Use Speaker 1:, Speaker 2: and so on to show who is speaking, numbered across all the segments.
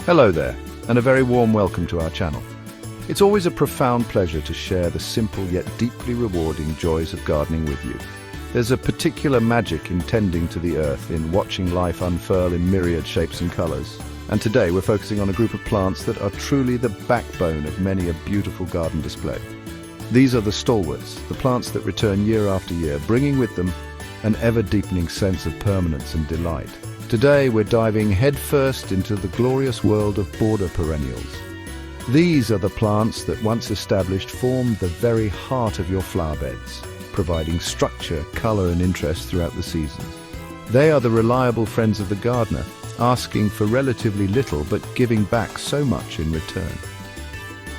Speaker 1: Hello there, and a very warm welcome to our channel. It's always a profound pleasure to share the simple yet deeply rewarding joys of gardening with you. There's a particular magic in tending to the earth, in watching life unfurl in myriad shapes and colors. And today we're focusing on a group of plants that are truly the backbone of many a beautiful garden display. These are the stalwarts, the plants that return year after year, bringing with them an ever-deepening sense of permanence and delight. Today we're diving headfirst into the glorious world of border perennials. These are the plants that, once established, form the very heart of your flower beds, providing structure, color and interest throughout the seasons. They are the reliable friends of the gardener, asking for relatively little but giving back so much in return.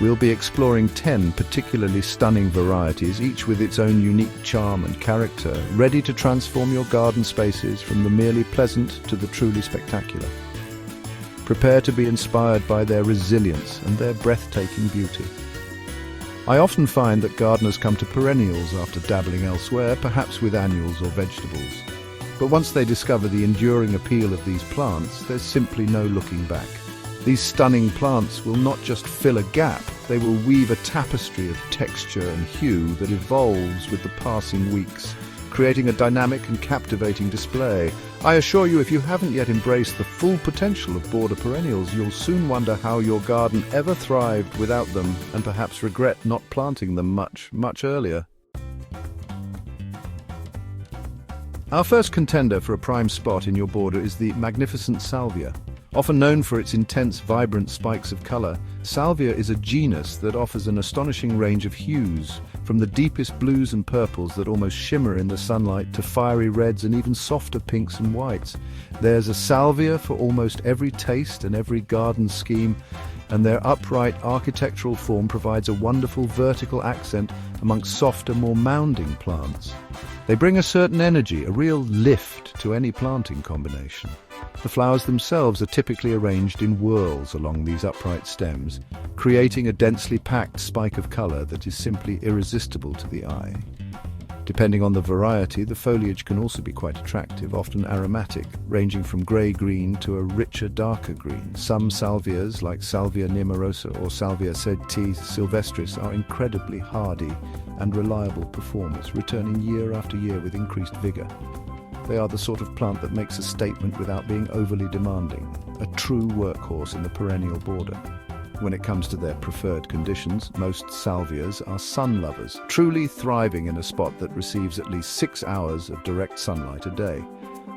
Speaker 1: We'll be exploring 10 particularly stunning varieties, each with its own unique charm and character, ready to transform your garden spaces from the merely pleasant to the truly spectacular. Prepare to be inspired by their resilience and their breathtaking beauty. I often find that gardeners come to perennials after dabbling elsewhere, perhaps with annuals or vegetables. But once they discover the enduring appeal of these plants, there's simply no looking back. These stunning plants will not just fill a gap, they will weave a tapestry of texture and hue that evolves with the passing weeks, creating a dynamic and captivating display. I assure you, if you haven't yet embraced the full potential of border perennials, you'll soon wonder how your garden ever thrived without them, and perhaps regret not planting them much earlier. Our first contender for a prime spot in your border is the magnificent Salvia. Often known for its intense, vibrant spikes of color, Salvia is a genus that offers an astonishing range of hues, from the deepest blues and purples that almost shimmer in the sunlight to fiery reds and even softer pinks and whites. There's a Salvia for almost every taste and every garden scheme, and their upright architectural form provides a wonderful vertical accent amongst softer, more mounding plants. They bring a certain energy, a real lift to any planting combination. The flowers themselves are typically arranged in whorls along these upright stems, creating a densely packed spike of color that is simply irresistible to the eye. Depending on the variety, the foliage can also be quite attractive, often aromatic, ranging from grey-green to a richer, darker green. Some salvias, like Salvia nemorosa or Salvia sedti sylvestris, are incredibly hardy and reliable performers, returning year after year with increased vigor. They are the sort of plant that makes a statement without being overly demanding, a true workhorse in the perennial border. When it comes to their preferred conditions, most salvias are sun lovers, truly thriving in a spot that receives at least 6 hours of direct sunlight a day.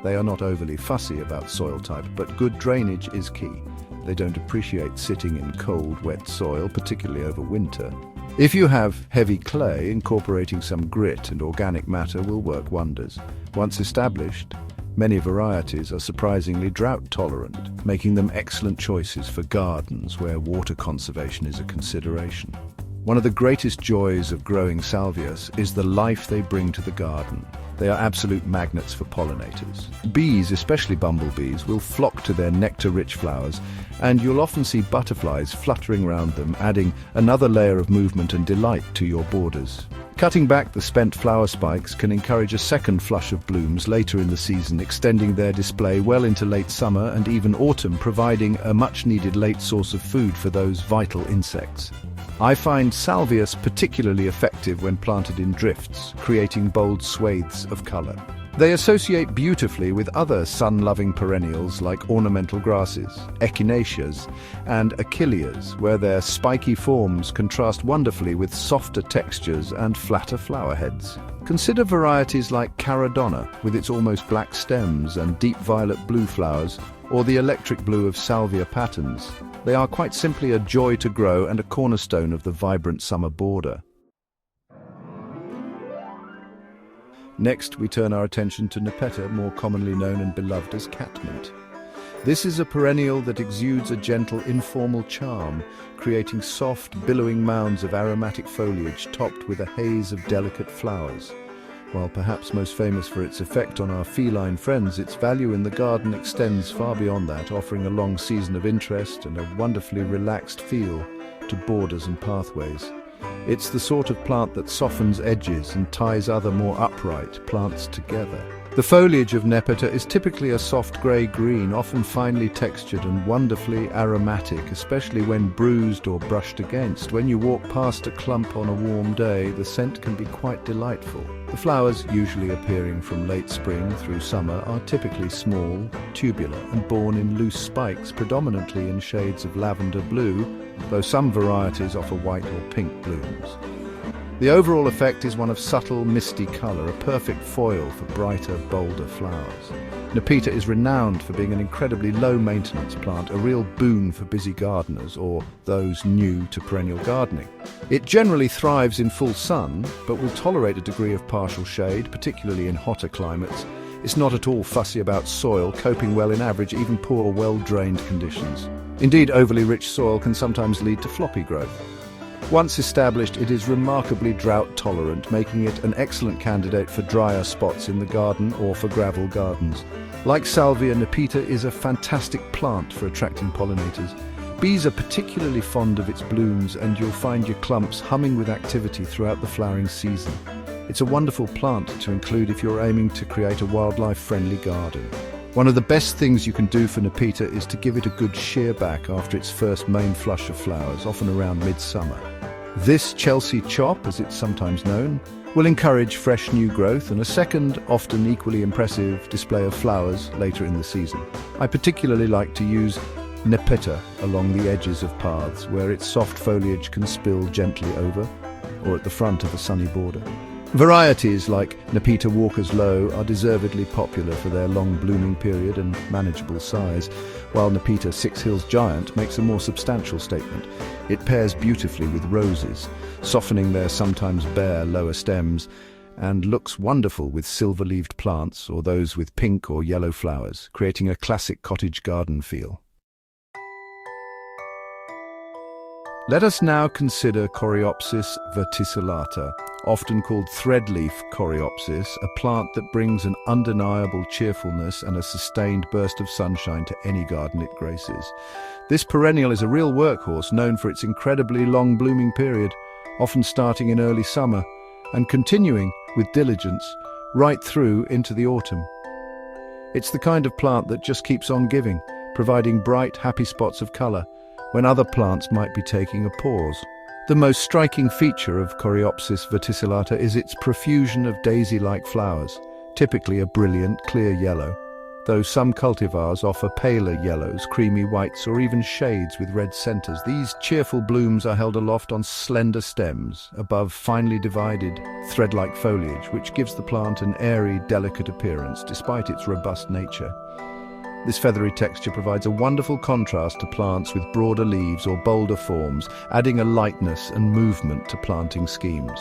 Speaker 1: They are not overly fussy about soil type, but good drainage is key. They don't appreciate sitting in cold, wet soil, particularly over winter. If you have heavy clay, incorporating some grit and organic matter will work wonders. Once established, many varieties are surprisingly drought-tolerant, making them excellent choices for gardens where water conservation is a consideration. One of the greatest joys of growing salvias is the life they bring to the garden. They are absolute magnets for pollinators. Bees, especially bumblebees, will flock to their nectar-rich flowers, and you'll often see butterflies fluttering around them, adding another layer of movement and delight to your borders. Cutting back the spent flower spikes can encourage a second flush of blooms later in the season, extending their display well into late summer and even autumn, providing a much-needed late source of food for those vital insects. I find salvias particularly effective when planted in drifts, creating bold swathes of color. They associate beautifully with other sun-loving perennials like ornamental grasses, echinaceas, and achilleas, where their spiky forms contrast wonderfully with softer textures and flatter flower heads. Consider varieties like Caradonna, with its almost black stems and deep violet blue flowers, or the electric blue of Salvia patens. They are quite simply a joy to grow and a cornerstone of the vibrant summer border. Next, we turn our attention to Nepeta, more commonly known and beloved as Catmint. This is a perennial that exudes a gentle, informal charm, creating soft, billowing mounds of aromatic foliage topped with a haze of delicate flowers. While perhaps most famous for its effect on our feline friends, its value in the garden extends far beyond that, offering a long season of interest and a wonderfully relaxed feel to borders and pathways. It's the sort of plant that softens edges and ties other more upright plants together. The foliage of Nepeta is typically a soft grey-green, often finely textured and wonderfully aromatic, especially when bruised or brushed against. When you walk past a clump on a warm day, the scent can be quite delightful. The flowers, usually appearing from late spring through summer, are typically small, tubular, and borne in loose spikes, predominantly in shades of lavender blue, though some varieties offer white or pink blooms. The overall effect is one of subtle, misty colour, a perfect foil for brighter, bolder flowers. Nepeta is renowned for being an incredibly low-maintenance plant, a real boon for busy gardeners or those new to perennial gardening. It generally thrives in full sun, but will tolerate a degree of partial shade, particularly in hotter climates. It's not at all fussy about soil, coping well in average, even poor, well-drained conditions. Indeed, overly rich soil can sometimes lead to floppy growth. Once established, it is remarkably drought-tolerant, making it an excellent candidate for drier spots in the garden or for gravel gardens. Like Salvia, Nepeta is a fantastic plant for attracting pollinators. Bees are particularly fond of its blooms, and you'll find your clumps humming with activity throughout the flowering season. It's a wonderful plant to include if you're aiming to create a wildlife-friendly garden. One of the best things you can do for Nepeta is to give it a good shear back after its first main flush of flowers, often around midsummer. This Chelsea chop, as it's sometimes known, will encourage fresh new growth and a second, often equally impressive, display of flowers later in the season. I particularly like to use Nepeta along the edges of paths where its soft foliage can spill gently over, or at the front of a sunny border. Varieties like Nepeta Walker's Low are deservedly popular for their long blooming period and manageable size, while Nepeta Six Hills Giant makes a more substantial statement. It pairs beautifully with roses, softening their sometimes bare lower stems, and looks wonderful with silver-leaved plants or those with pink or yellow flowers, creating a classic cottage garden feel. Let us now consider Coreopsis verticillata, often called threadleaf Coreopsis, a plant that brings an undeniable cheerfulness and a sustained burst of sunshine to any garden it graces. This perennial is a real workhorse, known for its incredibly long blooming period, often starting in early summer and continuing with diligence right through into the autumn. It's the kind of plant that just keeps on giving, providing bright, happy spots of colour when other plants might be taking a pause. The most striking feature of Coreopsis verticillata is its profusion of daisy-like flowers, typically a brilliant, clear yellow, though some cultivars offer paler yellows, creamy whites, or even shades with red centres. These cheerful blooms are held aloft on slender stems, above finely divided, thread-like foliage, which gives the plant an airy, delicate appearance, despite its robust nature. This feathery texture provides a wonderful contrast to plants with broader leaves or bolder forms, adding a lightness and movement to planting schemes.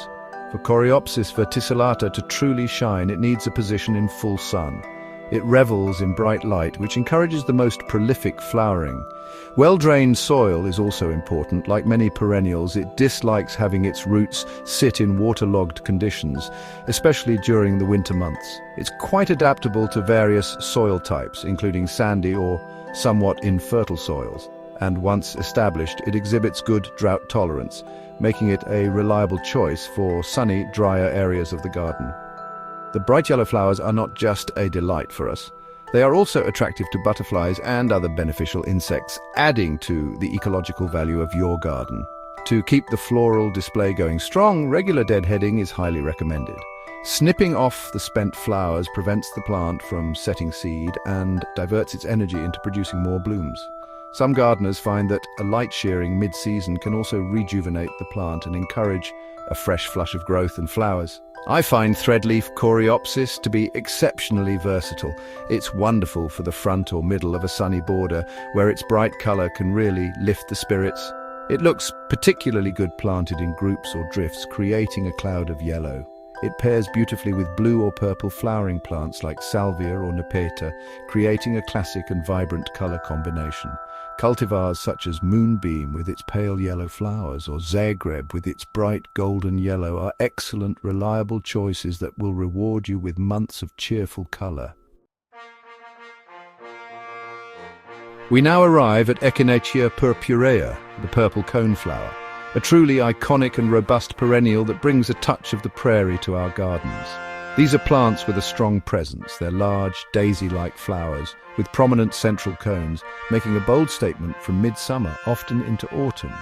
Speaker 1: For Coreopsis verticillata to truly shine, it needs a position in full sun. It revels in bright light, which encourages the most prolific flowering. Well-drained soil is also important. Like many perennials, it dislikes having its roots sit in waterlogged conditions, especially during the winter months. It's quite adaptable to various soil types, including sandy or somewhat infertile soils. And once established, it exhibits good drought tolerance, making it a reliable choice for sunny, drier areas of the garden. The bright yellow flowers are not just a delight for us. They are also attractive to butterflies and other beneficial insects, adding to the ecological value of your garden. To keep the floral display going strong, regular deadheading is highly recommended. Snipping off the spent flowers prevents the plant from setting seed and diverts its energy into producing more blooms. Some gardeners find that a light shearing mid-season can also rejuvenate the plant and encourage a fresh flush of growth and flowers. I find threadleaf Coreopsis to be exceptionally versatile. It's wonderful for the front or middle of a sunny border, where its bright colour can really lift the spirits. It looks particularly good planted in groups or drifts, creating a cloud of yellow. It pairs beautifully with blue or purple flowering plants like Salvia or Nepeta, creating a classic and vibrant colour combination. Cultivars such as Moonbeam with its pale yellow flowers or Zagreb with its bright golden yellow are excellent, reliable choices that will reward you with months of cheerful colour. We now arrive at Echinacea purpurea, the purple coneflower, a truly iconic and robust perennial that brings a touch of the prairie to our gardens. These are plants with a strong presence. They're large, daisy-like flowers with prominent central cones, making a bold statement from midsummer, often into autumn.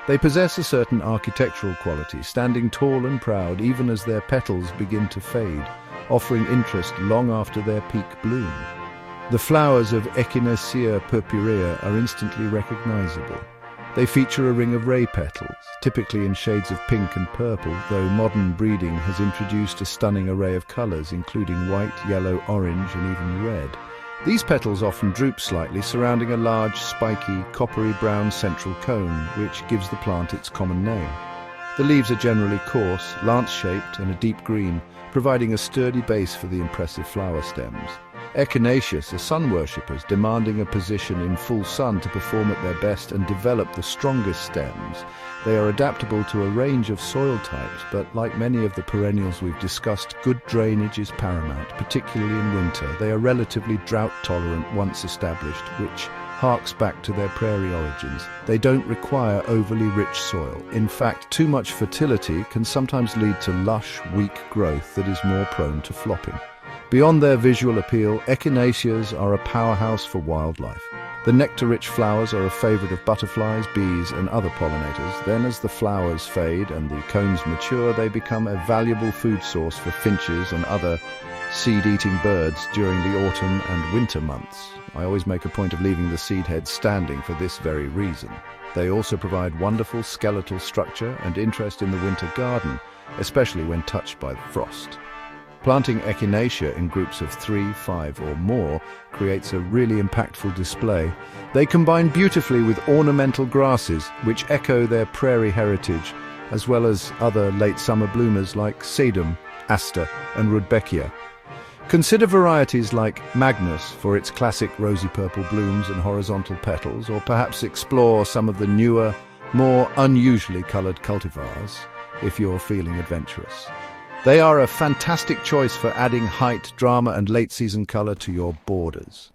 Speaker 1: They possess a certain architectural quality, standing tall and proud even as their petals begin to fade, offering interest long after their peak bloom. The flowers of Echinacea purpurea are instantly recognizable. They feature a ring of ray petals, typically in shades of pink and purple, though modern breeding has introduced a stunning array of colors, including white, yellow, orange, and even red. These petals often droop slightly, surrounding a large, spiky, coppery-brown central cone, which gives the plant its common name. The leaves are generally coarse, lance-shaped, and a deep green, providing a sturdy base for the impressive flower stems. Echinaceas are sun worshippers, demanding a position in full sun to perform at their best and develop the strongest stems. They are adaptable to a range of soil types, but like many of the perennials we've discussed, good drainage is paramount, particularly in winter. They are relatively drought-tolerant once established, which harks back to their prairie origins. They don't require overly rich soil. In fact, too much fertility can sometimes lead to lush, weak growth that is more prone to flopping. Beyond their visual appeal, echinaceas are a powerhouse for wildlife. The nectar-rich flowers are a favorite of butterflies, bees, and other pollinators. Then, as the flowers fade and the cones mature, they become a valuable food source for finches and other seed-eating birds during the autumn and winter months. I always make a point of leaving the seed heads standing for this very reason. They also provide wonderful skeletal structure and interest in the winter garden, especially when touched by frost. Planting Echinacea in groups of 3, 5, or more creates a really impactful display. They combine beautifully with ornamental grasses, which echo their prairie heritage, as well as other late summer bloomers like Sedum, Aster, and Rudbeckia. Consider varieties like Magnus for its classic rosy purple blooms and horizontal petals, or perhaps explore some of the newer, more unusually colored cultivars if you're feeling adventurous. They are a fantastic choice for adding height, drama, and late-season color to your borders.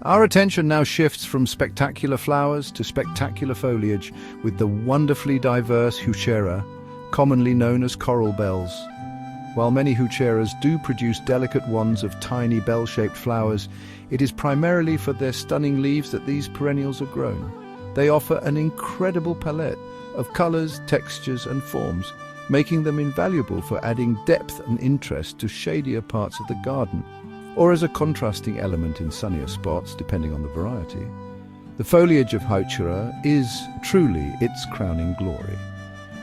Speaker 1: Our attention now shifts from spectacular flowers to spectacular foliage with the wonderfully diverse Heuchera, commonly known as coral bells. While many Heucheras do produce delicate wands of tiny bell-shaped flowers, it is primarily for their stunning leaves that these perennials are grown. They offer an incredible palette of colors, textures, and forms, making them invaluable for adding depth and interest to shadier parts of the garden, or as a contrasting element in sunnier spots, depending on the variety. The foliage of Heuchera is truly its crowning glory.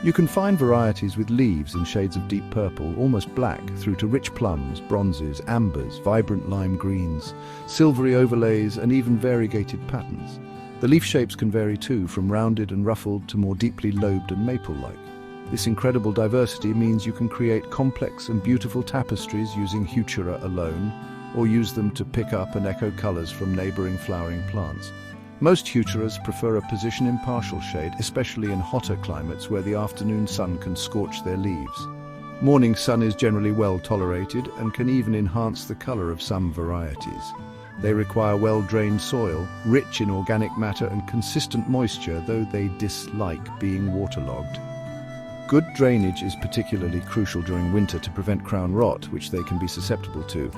Speaker 1: You can find varieties with leaves in shades of deep purple, almost black, through to rich plums, bronzes, ambers, vibrant lime greens, silvery overlays, and even variegated patterns. The leaf shapes can vary too, from rounded and ruffled to more deeply lobed and maple-like. This incredible diversity means you can create complex and beautiful tapestries using Heuchera alone, or use them to pick up and echo colors from neighboring flowering plants. Most Heucheras prefer a position in partial shade, especially in hotter climates where the afternoon sun can scorch their leaves. Morning sun is generally well tolerated and can even enhance the color of some varieties. They require well-drained soil, rich in organic matter and consistent moisture, though they dislike being waterlogged. Good drainage is particularly crucial during winter to prevent crown rot, which they can be susceptible to.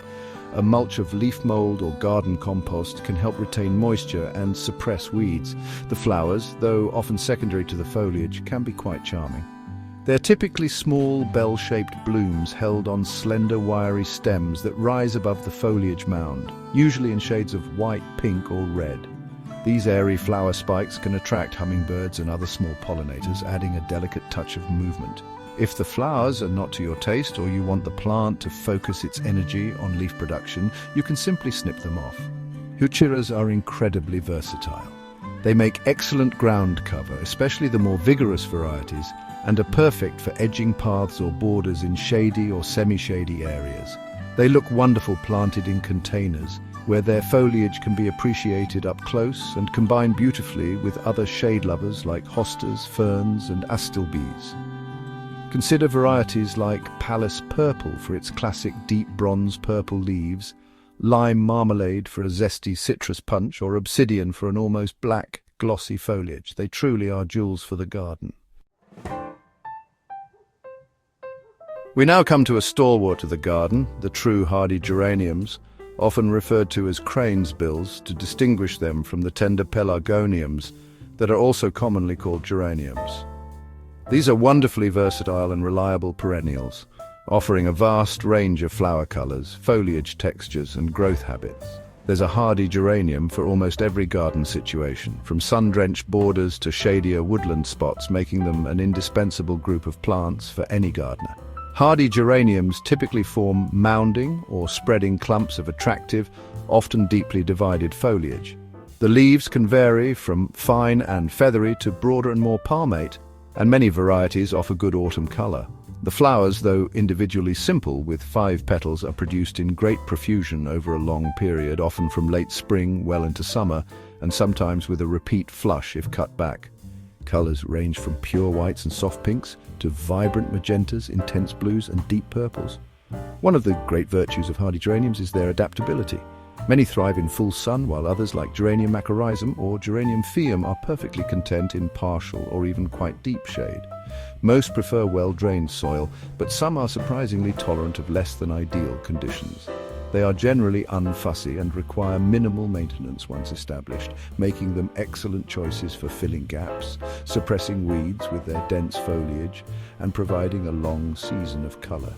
Speaker 1: A mulch of leaf mold or garden compost can help retain moisture and suppress weeds. The flowers, though often secondary to the foliage, can be quite charming. They're typically small, bell-shaped blooms held on slender, wiry stems that rise above the foliage mound, usually in shades of white, pink, or red. These airy flower spikes can attract hummingbirds and other small pollinators, adding a delicate touch of movement. If the flowers are not to your taste or you want the plant to focus its energy on leaf production, you can simply snip them off. Heucheras are incredibly versatile. They make excellent ground cover, especially the more vigorous varieties, and are perfect for edging paths or borders in shady or semi-shady areas. They look wonderful planted in containers, where their foliage can be appreciated up close and combined beautifully with other shade lovers like hostas, ferns, and astilbes. Consider varieties like Palace Purple for its classic deep bronze purple leaves, Lime Marmalade for a zesty citrus punch, or Obsidian for an almost black, glossy foliage. They truly are jewels for the garden. We now come to a stalwart of the garden, the true hardy geraniums, often referred to as crane's bills to distinguish them from the tender pelargoniums that are also commonly called geraniums. These are wonderfully versatile and reliable perennials, offering a vast range of flower colors, foliage textures, and growth habits. There's a hardy geranium for almost every garden situation, from sun-drenched borders to shadier woodland spots, making them an indispensable group of plants for any gardener. Hardy geraniums typically form mounding or spreading clumps of attractive, often deeply divided foliage. The leaves can vary from fine and feathery to broader and more palmate, and many varieties offer good autumn color. The flowers, though individually simple with 5 petals, are produced in great profusion over a long period, often from late spring well into summer, and sometimes with a repeat flush if cut back. Colors range from pure whites and soft pinks to vibrant magentas, intense blues, and deep purples. One of the great virtues of hardy geraniums is their adaptability. Many thrive in full sun, while others, like Geranium macrorhizum or Geranium phaeum, are perfectly content in partial or even quite deep shade. Most prefer well-drained soil, but some are surprisingly tolerant of less than ideal conditions. They are generally unfussy and require minimal maintenance once established, making them excellent choices for filling gaps, suppressing weeds with their dense foliage, and providing a long season of color.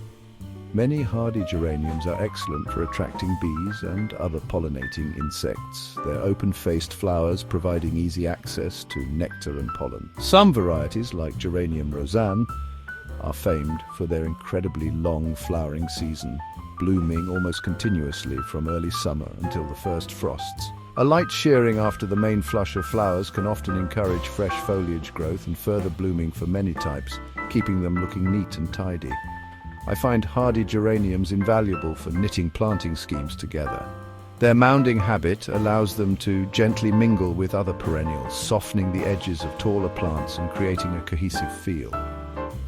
Speaker 1: Many hardy geraniums are excellent for attracting bees and other pollinating insects, their open-faced flowers providing easy access to nectar and pollen. Some varieties, like Geranium roseanne, are famed for their incredibly long flowering season, blooming almost continuously from early summer until the first frosts. A light shearing after the main flush of flowers can often encourage fresh foliage growth and further blooming for many types, keeping them looking neat and tidy. I find hardy geraniums invaluable for knitting planting schemes together. Their mounding habit allows them to gently mingle with other perennials, softening the edges of taller plants and creating a cohesive feel.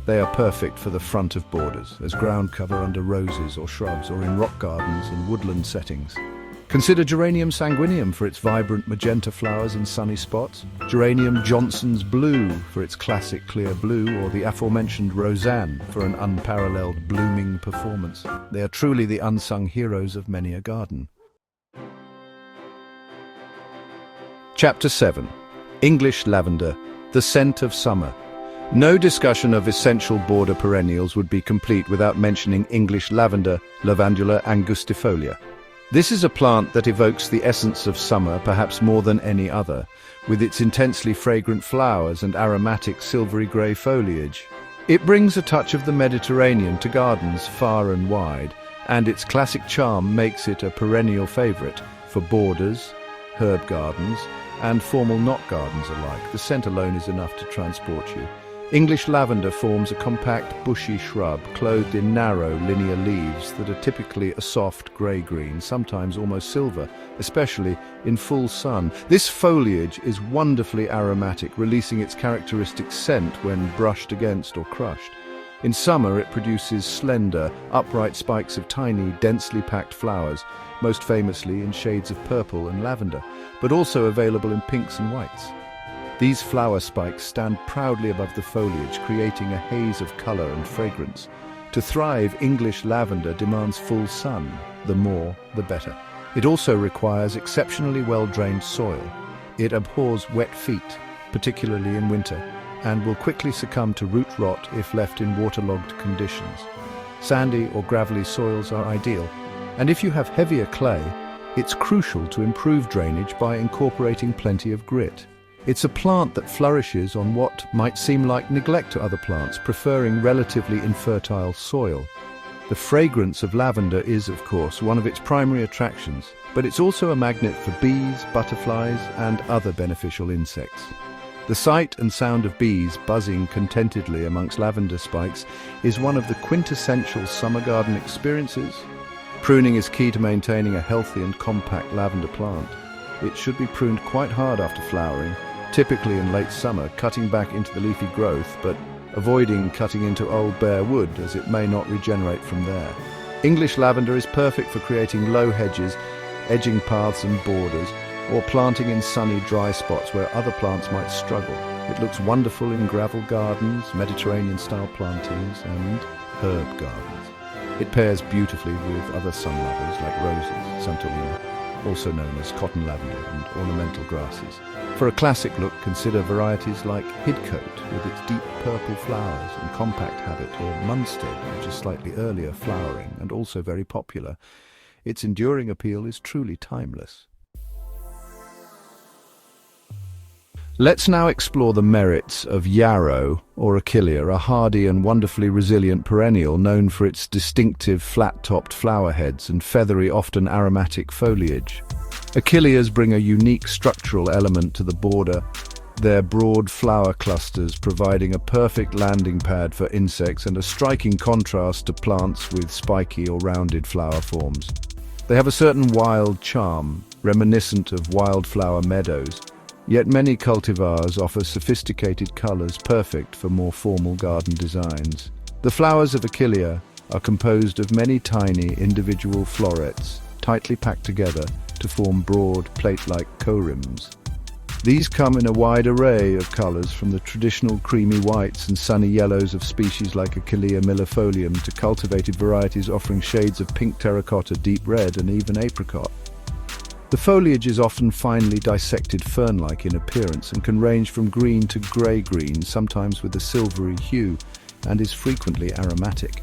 Speaker 1: They are perfect for the front of borders, as ground cover under roses or shrubs, or in rock gardens and woodland settings. Consider Geranium sanguineum for its vibrant magenta flowers in sunny spots, Geranium Johnson's blue for its classic clear blue, or the aforementioned roseanne for an unparalleled blooming performance. They are truly the unsung heroes of many a garden. Chapter 7. English Lavender, the Scent of Summer. No discussion of essential border perennials would be complete without mentioning English lavender, Lavandula angustifolia. This is a plant that evokes the essence of summer perhaps more than any other, with its intensely fragrant flowers and aromatic silvery grey foliage. It brings a touch of the Mediterranean to gardens far and wide, and its classic charm makes it a perennial favourite for borders, herb gardens, and formal knot gardens alike. The scent alone is enough to transport you. English lavender forms a compact, bushy shrub clothed in narrow, linear leaves that are typically a soft grey-green, sometimes almost silver, especially in full sun. This foliage is wonderfully aromatic, releasing its characteristic scent when brushed against or crushed. In summer, it produces slender, upright spikes of tiny, densely packed flowers, most famously in shades of purple and lavender, but also available in pinks and whites. These flower spikes stand proudly above the foliage, creating a haze of colour and fragrance. To thrive, English lavender demands full sun. The more, the better. It also requires exceptionally well-drained soil. It abhors wet feet, particularly in winter, and will quickly succumb to root rot if left in waterlogged conditions. Sandy or gravelly soils are ideal, and if you have heavier clay, it's crucial to improve drainage by incorporating plenty of grit. It's a plant that flourishes on what might seem like neglect to other plants, preferring relatively infertile soil. The fragrance of lavender is, of course, one of its primary attractions, but it's also a magnet for bees, butterflies, and other beneficial insects. The sight and sound of bees buzzing contentedly amongst lavender spikes is one of the quintessential summer garden experiences. Pruning is key to maintaining a healthy and compact lavender plant. It should be pruned quite hard after flowering, typically in late summer, cutting back into the leafy growth, but avoiding cutting into old bare wood as it may not regenerate from there. English lavender is perfect for creating low hedges, edging paths and borders, or planting in sunny, dry spots where other plants might struggle. It looks wonderful in gravel gardens, Mediterranean-style plantings, and herb gardens. It pairs beautifully with other sun lovers like roses, Santorina, also known as cotton lavender, and ornamental grasses. For a classic look, consider varieties like Hidcote with its deep purple flowers, and compact habit, or Munstead, which is slightly earlier flowering and also very popular. Its enduring appeal is truly timeless. Let's now explore the merits of Yarrow, or Echinacea, a hardy and wonderfully resilient perennial known for its distinctive flat-topped flower heads and feathery, often aromatic foliage. Echinaceas bring a unique structural element to the border, their broad flower clusters providing a perfect landing pad for insects and a striking contrast to plants with spiky or rounded flower forms. They have a certain wild charm, reminiscent of wildflower meadows, yet many cultivars offer sophisticated colors perfect for more formal garden designs. The flowers of Echinacea are composed of many tiny individual florets, tightly packed together to form broad, plate-like corymbs. These come in a wide array of colors, from the traditional creamy whites and sunny yellows of species like Echinacea millefolium to cultivated varieties offering shades of pink terracotta, deep red, and even apricot. The foliage is often finely dissected fern-like in appearance and can range from green to grey-green, sometimes with a silvery hue, and is frequently aromatic.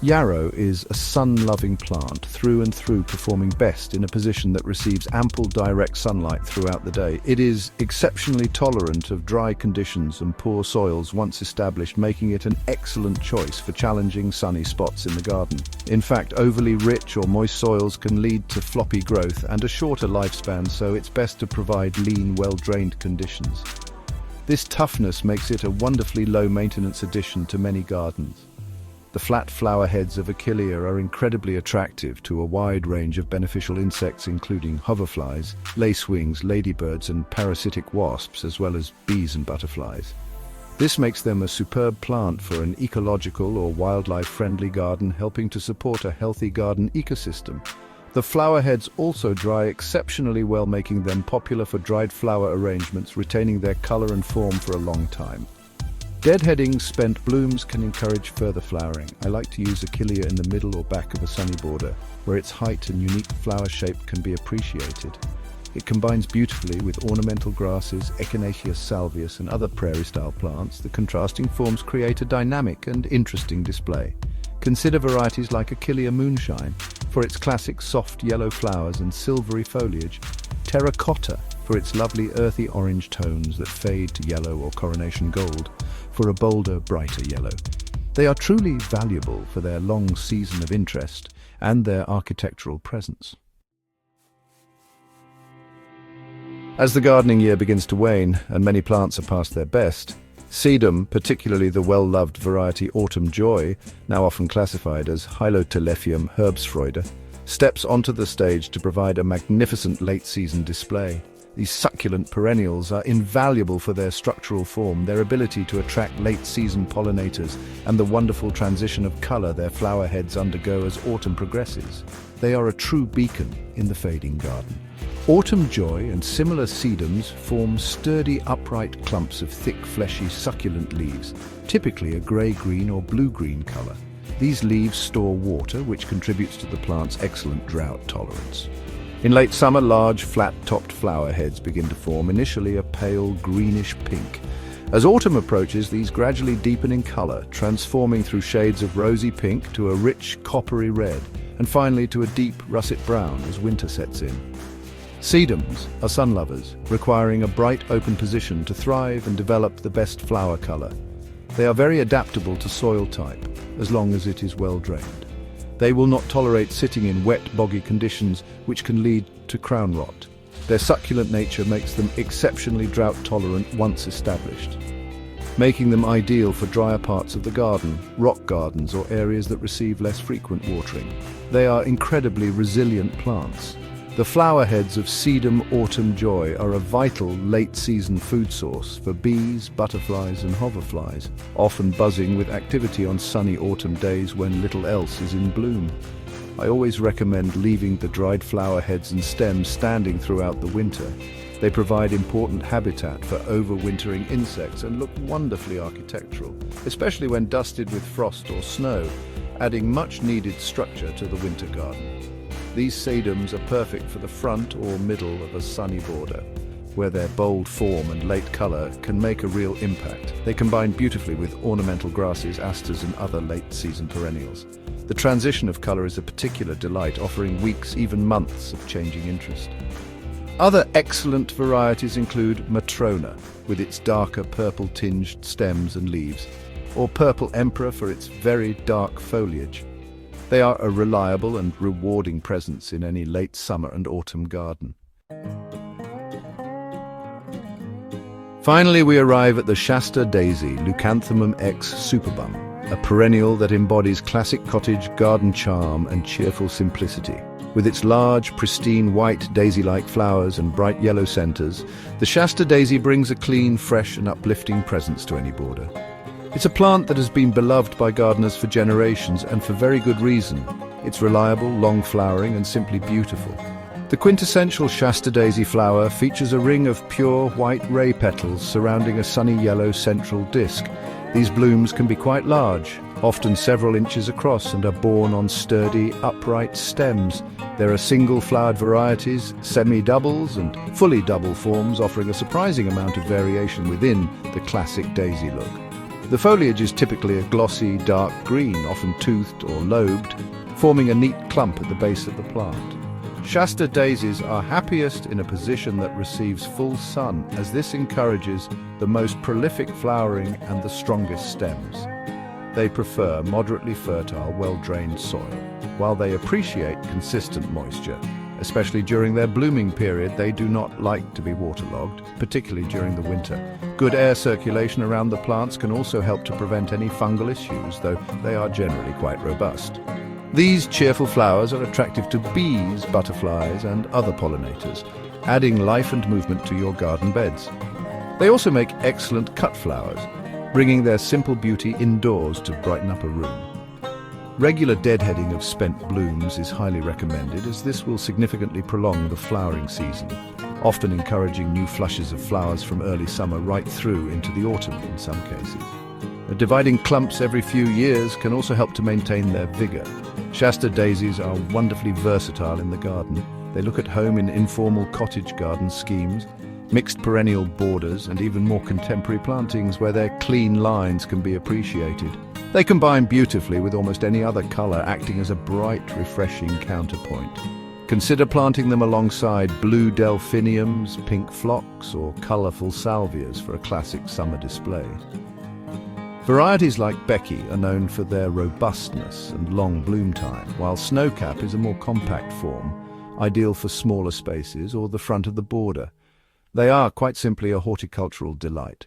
Speaker 1: Yarrow is a sun-loving plant, through and through, performing best in a position that receives ample direct sunlight throughout the day. It is exceptionally tolerant of dry conditions and poor soils once established, making it an excellent choice for challenging sunny spots in the garden. In fact, overly rich or moist soils can lead to floppy growth and a shorter lifespan, so it's best to provide lean, well-drained conditions. This toughness makes it a wonderfully low-maintenance addition to many gardens. The flat flower heads of Echinacea are incredibly attractive to a wide range of beneficial insects, including hoverflies, lacewings, ladybirds, and parasitic wasps, as well as bees and butterflies. This makes them a superb plant for an ecological or wildlife-friendly garden, helping to support a healthy garden ecosystem. The flower heads also dry exceptionally well, making them popular for dried flower arrangements, retaining their color and form for a long time. Deadheading spent blooms can encourage further flowering. I like to use Echinacea in the middle or back of a sunny border, where its height and unique flower shape can be appreciated. It combines beautifully with ornamental grasses, Echinacea salvius, and other prairie-style plants. The contrasting forms create a dynamic and interesting display. Consider varieties like Echinacea moonshine for its classic soft yellow flowers and silvery foliage, terracotta for its lovely earthy orange tones that fade to yellow or coronation gold for a bolder, brighter yellow. They are truly valuable for their long season of interest and their architectural presence. As the gardening year begins to wane and many plants are past their best, Sedum, particularly the well-loved variety Autumn Joy, now often classified as Hylotelephium herbsfreude, steps onto the stage to provide a magnificent late-season display. These succulent perennials are invaluable for their structural form, their ability to attract late-season pollinators, and the wonderful transition of color their flower heads undergo as autumn progresses. They are a true beacon in the fading garden. Autumn Joy and similar sedums form sturdy, upright clumps of thick, fleshy, succulent leaves, typically a grey-green or blue-green color. These leaves store water, which contributes to the plant's excellent drought tolerance. In late summer, large, flat-topped flower heads begin to form, initially a pale greenish pink. As autumn approaches, these gradually deepen in color, transforming through shades of rosy pink to a rich coppery red, and finally to a deep russet brown as winter sets in. Sedums are sun lovers, requiring a bright open position to thrive and develop the best flower color. They are very adaptable to soil type, as long as it is well drained. They will not tolerate sitting in wet, boggy conditions, which can lead to crown rot. Their succulent nature makes them exceptionally drought tolerant once established, making them ideal for drier parts of the garden, rock gardens, or areas that receive less frequent watering. They are incredibly resilient plants. The flower heads of Sedum Autumn Joy are a vital late-season food source for bees, butterflies, and hoverflies, often buzzing with activity on sunny autumn days when little else is in bloom. I always recommend leaving the dried flower heads and stems standing throughout the winter. They provide important habitat for overwintering insects and look wonderfully architectural, especially when dusted with frost or snow, adding much-needed structure to the winter garden. These sedums are perfect for the front or middle of a sunny border, where their bold form and late color can make a real impact. They combine beautifully with ornamental grasses, asters, and other late-season perennials. The transition of color is a particular delight, offering weeks, even months of changing interest. Other excellent varieties include Matrona, with its darker purple-tinged stems and leaves, or Purple Emperor for its very dark foliage. They are a reliable and rewarding presence in any late summer and autumn garden. Finally, we arrive at the Shasta Daisy, Leucanthemum X Superbum, a perennial that embodies classic cottage garden charm and cheerful simplicity. With its large, pristine white daisy-like flowers and bright yellow centers, the Shasta Daisy brings a clean, fresh and uplifting presence to any border. It's a plant that has been beloved by gardeners for generations, and for very good reason. It's reliable, long-flowering and simply beautiful. The quintessential Shasta Daisy flower features a ring of pure white ray petals surrounding a sunny yellow central disc. These blooms can be quite large, often several inches across, and are borne on sturdy, upright stems. There are single-flowered varieties, semi-doubles and fully double forms, offering a surprising amount of variation within the classic daisy look. The foliage is typically a glossy, dark green, often toothed or lobed, forming a neat clump at the base of the plant. Shasta daisies are happiest in a position that receives full sun, as this encourages the most prolific flowering and the strongest stems. They prefer moderately fertile, well-drained soil. While they appreciate consistent moisture, especially during their blooming period, they do not like to be waterlogged, particularly during the winter. Good air circulation around the plants can also help to prevent any fungal issues, though they are generally quite robust. These cheerful flowers are attractive to bees, butterflies, and other pollinators, adding life and movement to your garden beds. They also make excellent cut flowers, bringing their simple beauty indoors to brighten up a room. Regular deadheading of spent blooms is highly recommended, as this will significantly prolong the flowering season, often encouraging new flushes of flowers from early summer right through into the autumn in some cases. Dividing clumps every few years can also help to maintain their vigor. Shasta daisies are wonderfully versatile in the garden. They look at home in informal cottage garden schemes, mixed perennial borders, and even more contemporary plantings where their clean lines can be appreciated. They combine beautifully with almost any other color, acting as a bright, refreshing counterpoint. Consider planting them alongside blue delphiniums, pink phlox, or colorful salvias for a classic summer display. Varieties like Becky are known for their robustness and long bloom time, while Snowcap is a more compact form, ideal for smaller spaces or the front of the border. They are quite simply a horticultural delight.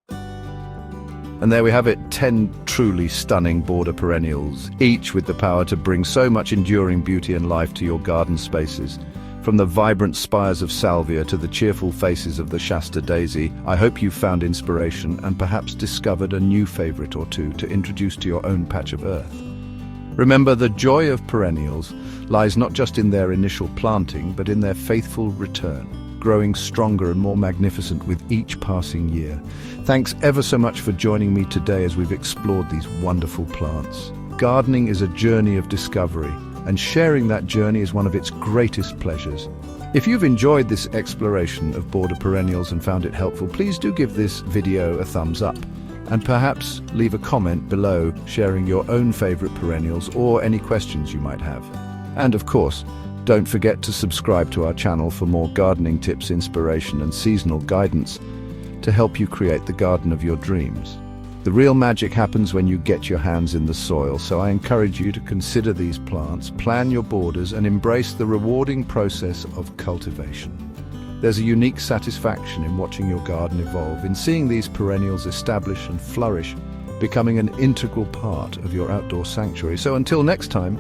Speaker 1: And there we have it, 10 truly stunning border perennials, each with the power to bring so much enduring beauty and life to your garden spaces. From the vibrant spires of Salvia to the cheerful faces of the Shasta Daisy, I hope you found inspiration and perhaps discovered a new favorite or two to introduce to your own patch of earth. Remember, the joy of perennials lies not just in their initial planting, but in their faithful return, growing stronger and more magnificent with each passing year. Thanks ever so much for joining me today as we've explored these wonderful plants. Gardening is a journey of discovery, and sharing that journey is one of its greatest pleasures. If you've enjoyed this exploration of border perennials and found it helpful, please do give this video a thumbs up, and perhaps leave a comment below sharing your own favorite perennials or any questions you might have. And of course, don't forget to subscribe to our channel for more gardening tips, inspiration, and seasonal guidance to help you create the garden of your dreams. The real magic happens when you get your hands in the soil, so I encourage you to consider these plants, plan your borders, and embrace the rewarding process of cultivation. There's a unique satisfaction in watching your garden evolve, in seeing these perennials establish and flourish, becoming an integral part of your outdoor sanctuary. So until next time,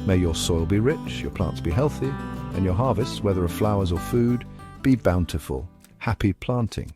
Speaker 1: may your soil be rich, your plants be healthy, and your harvests, whether of flowers or food, be bountiful. Happy planting.